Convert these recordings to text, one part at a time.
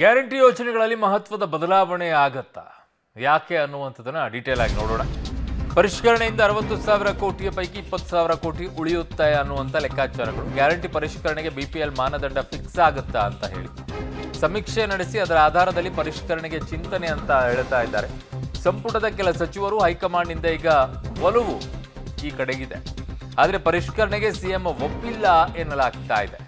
Guarantee ಯೋಜನೆಗಳಲ್ಲಿ ಮಹತ್ವದ ಬದಲಾವಣೆ ಆಗತ್ತಾ ಯಾಕೆ ಅನ್ನುವಂಥದ್ದನ್ನು ಡೀಟೇಲ್ ಆಗಿ ನೋಡೋಣ. ಪರಿಷ್ಕರಣೆಯಿಂದ 60,000 ಕೋಟಿಯ ಪೈಕಿ 20,000 ಕೋಟಿ ಉಳಿಯುತ್ತೆ ಅನ್ನುವಂಥ ಲೆಕ್ಕಾಚಾರಗಳು. ಗ್ಯಾರಂಟಿ ಪರಿಷ್ಕರಣೆಗೆ BPL ಮಾನದಂಡ ಫಿಕ್ಸ್ ಆಗುತ್ತಾ ಅಂತ ಹೇಳಿ ಸಮೀಕ್ಷೆ ನಡೆಸಿ ಅದರ ಆಧಾರದಲ್ಲಿ ಪರಿಷ್ಕರಣೆಗೆ ಚಿಂತನೆ ಅಂತ ಹೇಳ್ತಾ ಇದ್ದಾರೆ. ಸಂಪುಟದ ಕೆಲ ಸಚಿವರು ಹೈಕಮಾಂಡ್ನಿಂದ ಈಗ ಒಲವು ಈ ಕಡೆಗಿದೆ. ಆದರೆ ಪರಿಷ್ಕರಣೆಗೆ CM ಒಪ್ಪಿಲ್ಲ ಎನ್ನಲಾಗ್ತಾ ಇದೆ.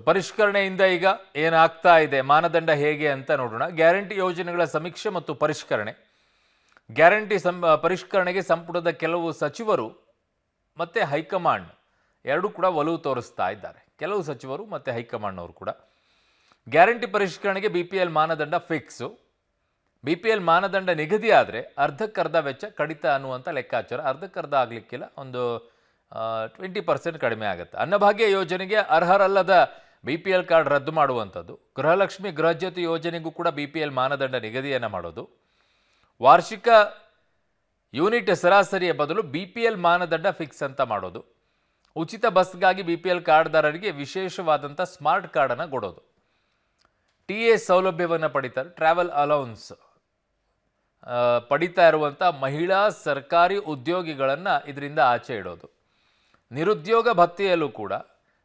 ಪರಿಷ್ಕರಣೆಯಿಂದ ಈಗ ಏನಾಗ್ತಾ ಇದೆ, ಮಾನದಂಡ ಹೇಗೆ ಅಂತ ನೋಡೋಣ. ಗ್ಯಾರಂಟಿ ಯೋಜನೆಗಳ ಸಮೀಕ್ಷೆ ಮತ್ತು ಪರಿಷ್ಕರಣೆ. ಗ್ಯಾರಂಟಿ ಪರಿಷ್ಕರಣೆಗೆ ಸಂಪುಟದ ಕೆಲವು ಸಚಿವರು ಮತ್ತು ಹೈಕಮಾಂಡ್ ಎರಡೂ ಕೂಡ ಒಲವು ತೋರಿಸ್ತಾ ಇದ್ದಾರೆ. ಕೆಲವು ಸಚಿವರು ಮತ್ತು ಹೈಕಮಾಂಡ್ನವರು ಕೂಡ ಗ್ಯಾರಂಟಿ ಪರಿಷ್ಕರಣೆಗೆ BPL ಮಾನದಂಡ ಫಿಕ್ಸು. BPL ಮಾನದಂಡ ನಿಗದಿ ಆದರೆ ಅರ್ಧಕ್ಕರ್ಧ ವೆಚ್ಚ ಕಡಿತ ಅನ್ನುವಂಥ ಲೆಕ್ಕಾಚಾರ. ಅರ್ಧಕ್ಕರ್ಧ ಆಗಲಿಕ್ಕಿಲ್ಲ, ಒಂದು 20% ಕಡಿಮೆ ಆಗುತ್ತೆ. ಅನ್ನಭಾಗ್ಯ ಯೋಜನೆಗೆ ಅರ್ಹರಲ್ಲದ BPL ಕಾರ್ಡ್ ರದ್ದು ಮಾಡುವಂಥದ್ದು. ಗೃಹಲಕ್ಷ್ಮಿ ಗೃಹಜ್ಯೋತಿ ಯೋಜನೆಗೂ ಕೂಡ BPL ಮಾನದಂಡ ನಿಗದಿಯನ್ನು ಮಾಡೋದು. ವಾರ್ಷಿಕ ಯೂನಿಟ್ ಸರಾಸರಿಯ ಬದಲು BPL ಮಾನದಂಡ ಫಿಕ್ಸ್ ಅಂತ ಮಾಡೋದು. ಉಚಿತ ಬಸ್ಗಾಗಿ BPL ಕಾರ್ಡ್ದಾರರಿಗೆ ವಿಶೇಷವಾದಂಥ ಸ್ಮಾರ್ಟ್ ಕಾರ್ಡನ್ನು ಕೊಡೋದು. TA ಸೌಲಭ್ಯವನ್ನು ಪಡಿತಾರೆ. ಟ್ರಾವೆಲ್ ಅಲೌನ್ಸ್ ಪಡಿತಾ ಇರುವಂಥ ಮಹಿಳಾ ಸರ್ಕಾರಿ ಉದ್ಯೋಗಿಗಳನ್ನು ಇದರಿಂದ ಆಚೆ ಇಡೋದು. ನಿರುದ್ಯೋಗ ಭತ್ಯೆಯಲ್ಲೂ ಕೂಡ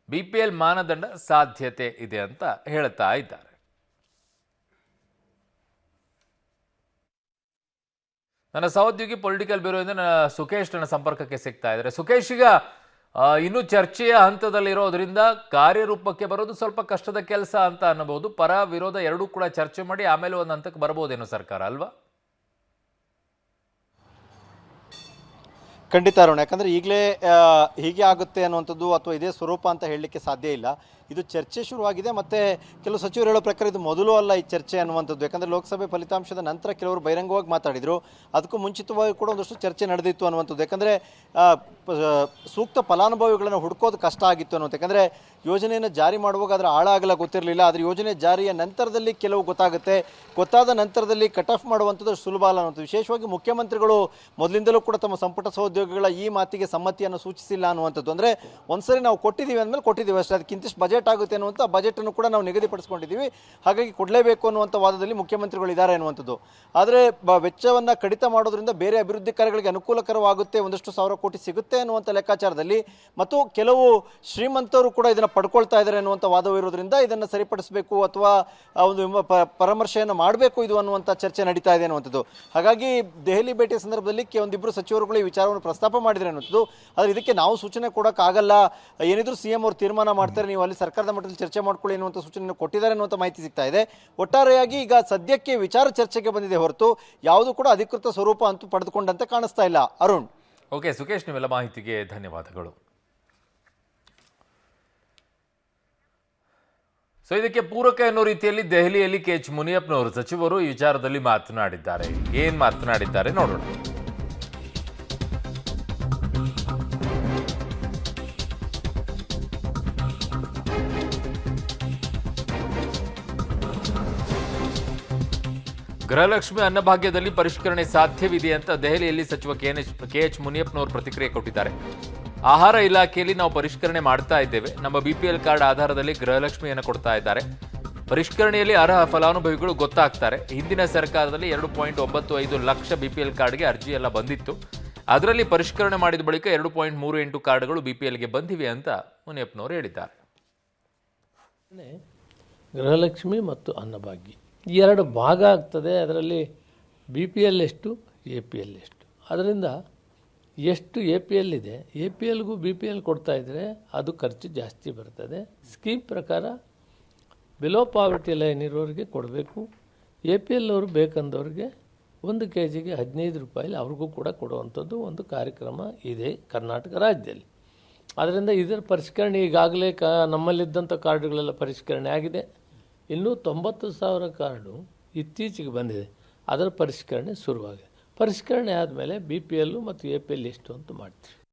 BPL ಮಾನದಂಡ ಸಾಧ್ಯತೆ ಇದೆ ಅಂತ ಹೇಳ್ತಾ ಇದ್ದಾರೆ. ನನ್ನ ಸಹೋದ್ಯೋಗಿ ಪೊಲಿಟಿಕಲ್ ಬ್ಯೂರೋದಿಂದ ಸುಖೇಶ್ ನನ್ನ ಸಂಪರ್ಕಕ್ಕೆ ಸಿಗ್ತಾ ಇದ್ದಾರೆ. ಸುಖೇಶ್, ಈಗ ಇನ್ನೂ ಚರ್ಚೆಯ ಹಂತದಲ್ಲಿರೋದ್ರಿಂದ ಕಾರ್ಯರೂಪಕ್ಕೆ ಬರೋದು ಸ್ವಲ್ಪ ಕಷ್ಟದ ಕೆಲಸ ಅಂತ ಅನ್ನಬಹುದು. ಪರ ವಿರೋಧ ಎರಡೂ ಕೂಡ ಚರ್ಚೆ ಮಾಡಿ ಆಮೇಲೆ ಒಂದು ಹಂತಕ್ಕೆ ಬರ್ಬೋದೇನೋ ಸರ್ಕಾರ, ಅಲ್ವಾ? ಖಂಡಿತ ಅರುಣ್, ಯಾಕಂದರೆ ಈಗಲೇ ಹೀಗೆ ಆಗುತ್ತೆ ಅನ್ನುವಂಥದ್ದು ಅಥವಾ ಇದೇ ಸ್ವರೂಪ ಅಂತ ಹೇಳಲಿಕ್ಕೆ ಸಾಧ್ಯ ಇಲ್ಲ. ಇದು ಚರ್ಚೆ ಶುರುವಾಗಿದೆ. ಮತ್ತು ಕೆಲವು ಸಚಿವರು ಹೇಳೋ ಪ್ರಕಾರ ಇದು ಮೊದಲು ಅಲ್ಲ ಈ ಚರ್ಚೆ ಅನ್ನುವಂಥದ್ದು. ಯಾಕಂದರೆ ಲೋಕಸಭೆ ಫಲಿತಾಂಶದ ನಂತರ ಕೆಲವರು ಬಹಿರಂಗವಾಗಿ ಮಾತಾಡಿದರು. ಅದಕ್ಕೂ ಮುಂಚಿತವಾಗಿ ಕೂಡ ಒಂದಷ್ಟು ಚರ್ಚೆ ನಡೆದಿತ್ತು ಅನ್ನುವಂಥದ್ದು. ಯಾಕಂದರೆ ಸೂಕ್ತ ಫಲಾನುಭವಿಗಳನ್ನು ಹುಡುಕೋದು ಕಷ್ಟ ಆಗಿತ್ತು ಅನ್ನುವಂಥ. ಯಾಕಂದರೆ ಯೋಜನೆಯನ್ನು ಜಾರಿ ಮಾಡುವಾಗ ಅದರ ಆಳ ಆಗಲ ಗೊತ್ತಿರಲಿಲ್ಲ. ಆದರೆ ಯೋಜನೆ ಜಾರಿಯ ನಂತರದಲ್ಲಿ ಕೆಲವು ಗೊತ್ತಾಗುತ್ತೆ. ಗೊತ್ತಾದ ನಂತರದಲ್ಲಿ ಕಟ್ ಆಫ್ ಮಾಡುವಂಥದ್ದು ಸುಲಭ ಅಲ್ಲ ಅನ್ನುವಂಥದ್ದು. ವಿಶೇಷವಾಗಿ ಮುಖ್ಯಮಂತ್ರಿಗಳು ಮೊದಲಿಂದಲೂ ಕೂಡ ತಮ್ಮ ಸಂಪುಟ ಸಹೋದ್ಯೋಗಿಗಳ ಈ ಮಾತಿಗೆ ಸಮ್ಮತಿಯನ್ನು ಸೂಚಿಸಿಲ್ಲ ಅನ್ನುವಂಥದ್ದು. ಅಂದರೆ ಒಂದ್ಸರಿ ನಾವು ಕೊಟ್ಟಿದ್ದೀವಿ ಅಂದಮೇಲೆ ಕೊಟ್ಟಿದ್ದೀವಿ ಅಷ್ಟೇ, ಅದಕ್ಕಿಂತಿಷ್ಟು ಬಜೆಟ್ ಆಗುತ್ತೆ ಅನ್ನುವಂಥ ಬಜೆಟನ್ನು ಕೂಡ ನಾವು ನಿಗದಿಪಡಿಸ್ಕೊಂಡಿದ್ದೀವಿ, ಹಾಗಾಗಿ ಕೊಡಲೇಬೇಕು ಅನ್ನುವಂಥ ವಾದದಲ್ಲಿ ಮುಖ್ಯಮಂತ್ರಿಗಳು ಇದ್ದಾರೆ ಅನ್ನುವಂಥದ್ದು. ಆದರೆ ವೆಚ್ಚವನ್ನು ಕಡಿತ ಮಾಡೋದ್ರಿಂದ ಬೇರೆ ಅಭಿವೃದ್ಧಿ ಕಾರ್ಯಗಳಿಗೆ ಅನುಕೂಲಕರವಾಗುತ್ತೆ, ಒಂದಷ್ಟು ಸಾವಿರ ಕೋಟಿ ಸಿಗುತ್ತೆ ಅನ್ನುವಂಥ ಲೆಕ್ಕಾಚಾರದಲ್ಲಿ ಮತ್ತು ಕೆಲವು ಶ್ರೀಮಂತರು ಕೂಡ ಇದನ್ನು ಪಡ್ಕೊಳ್ತಾ ಇದ್ದಾರೆ ಅನ್ನುವಂಥ ವಾದವು ಇರೋದ್ರಿಂದ ಇದನ್ನು ಸರಿಪಡಿಸಬೇಕು ಅಥವಾ ಒಂದು ಪರಾಮರ್ಶೆಯನ್ನು ಮಾಡಬೇಕು ಇದು ಅನ್ನುವಂಥ ಚರ್ಚೆ ನಡೀತಾ ಇದೆ ಅನ್ನುವಂಥದ್ದು. ಹಾಗಾಗಿ ದೆಹಲಿ ಭೇಟಿಯ ಸಂದರ್ಭದಲ್ಲಿ ಒಂದಿಬ್ಬರು ಸಚಿವರುಗಳು ಈ ವಿಚಾರವನ್ನು ಪ್ರಸ್ತಾಪ ಮಾಡಿದರೆ ಅನ್ನುವಂಥದ್ದು. ಆದರೆ ಇದಕ್ಕೆ ನಾವು ಸೂಚನೆ ಕೊಡೋಕ್ಕಾಗಲ್ಲ, ಏನಿದ್ರು CM ಅವರು ತೀರ್ಮಾನ ಮಾಡ್ತಾರೆ, ನೀವು ಅಲ್ಲಿ ಸರ್ಕಾರದ ಮಟ್ಟದಲ್ಲಿ ಚರ್ಚೆ ಮಾಡ್ಕೊಳ್ಳಿ ಅನ್ನುವಂಥ ಸೂಚನೆಯನ್ನು ಕೊಟ್ಟಿದ್ದಾರೆ ಅನ್ನುವಂಥ ಮಾಹಿತಿ ಸಿಗ್ತಾ ಇದೆ. ಒಟ್ಟಾರೆಯಾಗಿ ಈಗ ಸದ್ಯಕ್ಕೆ ವಿಚಾರ ಚರ್ಚೆಗೆ ಬಂದಿದೆ ಹೊರತು ಯಾವುದು ಕೂಡ ಅಧಿಕೃತ ಸ್ವರೂಪ ಅಂತೂ ಪಡೆದುಕೊಂಡಂತೆ ಕಾಣಿಸ್ತಾ ಇಲ್ಲ. ಅರುಣ್. ಓಕೆ ಸುಖೇಶ್, ನೀವೆಲ್ಲ ಮಾಹಿತಿಗೆ ಧನ್ಯವಾದಗಳು. ಇದಕ್ಕೆ ಪೂರಕ ಎನ್ನುವ ರೀತಿಯಲ್ಲಿ ದೆಹಲಿಯಲ್ಲಿ KH ಮುನಿಯಪ್ಪನವರು ಸಚಿವರು ಈ ವಿಚಾರದಲ್ಲಿ ಮಾತನಾಡಿದ್ದಾರೆ. ಏನ್ ಮಾತನಾಡಿದ್ದಾರೆ ನೋಡೋಣ. ಗೃಹಲಕ್ಷ್ಮಿ ಅನ್ನಭಾಗ್ಯದಲ್ಲಿ ಪರಿಷ್ಕರಣೆ ಸಾಧ್ಯವಿದೆ ಅಂತ ದೆಹಲಿಯಲ್ಲಿ ಸಚಿವ KH ಮುನಿಯಪ್ಪನವರು ಪ್ರತಿಕ್ರಿಯೆ ಕೊಟ್ಟಿದ್ದಾರೆ. ಆಹಾರ ಇಲಾಖೆಯಲ್ಲಿ ನಾವು ಪರಿಷ್ಕರಣೆ ಮಾಡ್ತಾ ಇದ್ದೇವೆ. ನಮ್ಮ BPL ಕಾರ್ಡ್ ಆಧಾರದಲ್ಲಿ ಗೃಹಲಕ್ಷ್ಮಿಯನ್ನು ಕೊಡ್ತಾ ಇದ್ದಾರೆ. ಪರಿಷ್ಕರಣೆಯಲ್ಲಿ ಅರ್ಹ ಫಲಾನುಭವಿಗಳು ಗೊತ್ತಾಗ್ತಾರೆ. ಹಿಂದಿನ ಸರ್ಕಾರದಲ್ಲಿ 2.95 ಲಕ್ಷ BPL ಕಾರ್ಡ್ಗೆ ಅರ್ಜಿ ಎಲ್ಲ ಬಂದಿತ್ತು. ಅದರಲ್ಲಿ ಪರಿಷ್ಕರಣೆ ಮಾಡಿದ ಬಳಿಕ 2.38 ಕಾರ್ಡ್ಗಳು BPLಗೆ ಬಂದಿವೆ ಅಂತ ಮುನಿಯಪ್ಪನವರು ಹೇಳಿದ್ದಾರೆ. ಗೃಹಲಕ್ಷ್ಮಿ ಮತ್ತು ಅನ್ನಭಾಗ್ಯ ಎರಡು ಭಾಗ ಆಗ್ತದೆ. ಅದರಲ್ಲಿ BPL ಎಷ್ಟು, APL ಎಷ್ಟು, ಅದರಿಂದ ಎಷ್ಟು APL ಇದೆ, APLಗೂ BPL ಕೊಡ್ತಾಯಿದ್ರೆ ಅದು ಖರ್ಚು ಜಾಸ್ತಿ ಬರ್ತದೆ. ಸ್ಕೀಮ್ ಪ್ರಕಾರ ಬಿಲೋ ಪಾವರ್ಟಿ ಲೈನ್ ಇರೋರಿಗೆ ಕೊಡಬೇಕು. APL ಅವರು ಬೇಕಂದವ್ರಿಗೆ 1 kgಗೆ 15 ರೂಪಾಯಿ ಅವ್ರಿಗೂ ಕೂಡ ಕೊಡುವಂಥದ್ದು ಒಂದು ಕಾರ್ಯಕ್ರಮ ಇದೆ ಕರ್ನಾಟಕ ರಾಜ್ಯದಲ್ಲಿ. ಅದರಿಂದ ಇದರ ಪರಿಷ್ಕರಣೆ ಈಗಾಗಲೇ ನಮ್ಮಲ್ಲಿದ್ದಂಥ ಕಾರ್ಡುಗಳೆಲ್ಲ ಪರಿಷ್ಕರಣೆ ಆಗಿದೆ. ಇನ್ನೂ 90,000 ಕಾರ್ಡು ಇತ್ತೀಚೆಗೆ ಬಂದಿದೆ, ಅದರ ಪರಿಷ್ಕರಣೆ ಶುರುವಾಗಿದೆ. ಪರಿಷ್ಕರಣೆ ಆದಮೇಲೆ BPL ಮತ್ತು APL ಎಷ್ಟು ಅಂತ ಮಾಡ್ತೀವಿ.